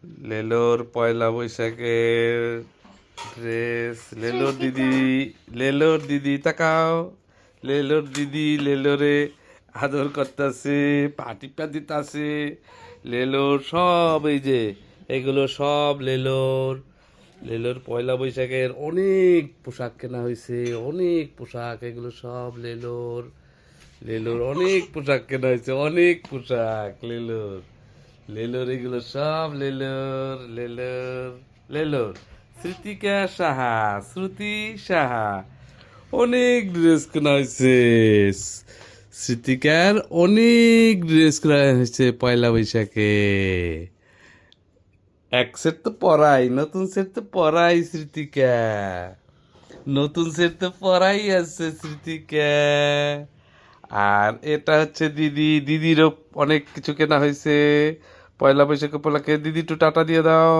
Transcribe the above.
লেলোর পয়লা বৈশাখের ড্রেস। লেলোর দিদি তাকাও। লেলোর দিদি লেলোরে আদর করতেছে, পাটিপা দিতাছে। লেলোর সব এই যে এগুলো সব লেলোর। লেলোর পয়লা বৈশাখের অনেক পোশাক কেনা হয়েছে, অনেক পোশাক, এগুলো সব লেলোর। লেলোর অনেক পোশাক কেনা হয়েছে, অনেক পোশাক লেলোর। লেলোর এগুলো সব লেলোর লেলোর লেলোর। শ্রুতিকা সাহা, শ্রুতি সাহা, অনেক ড্রেস কেনা হয়েছে। শ্রুতিকার অনেক ড্রেস কেনা হয়েছে পয়লা বৈশাখে। এক সেট তো পরাই, নতুন সেট তো পরাই স্মৃতিকা। নতুন সেট তো পরাই আছে স্মৃতিকা। আর এটা হচ্ছে দিদিরও অনেক কিছু কেনা হয়েছে পয়লা বৈশাখ উপলক্ষে। দিদি একটু টাটা দিয়ে দাও।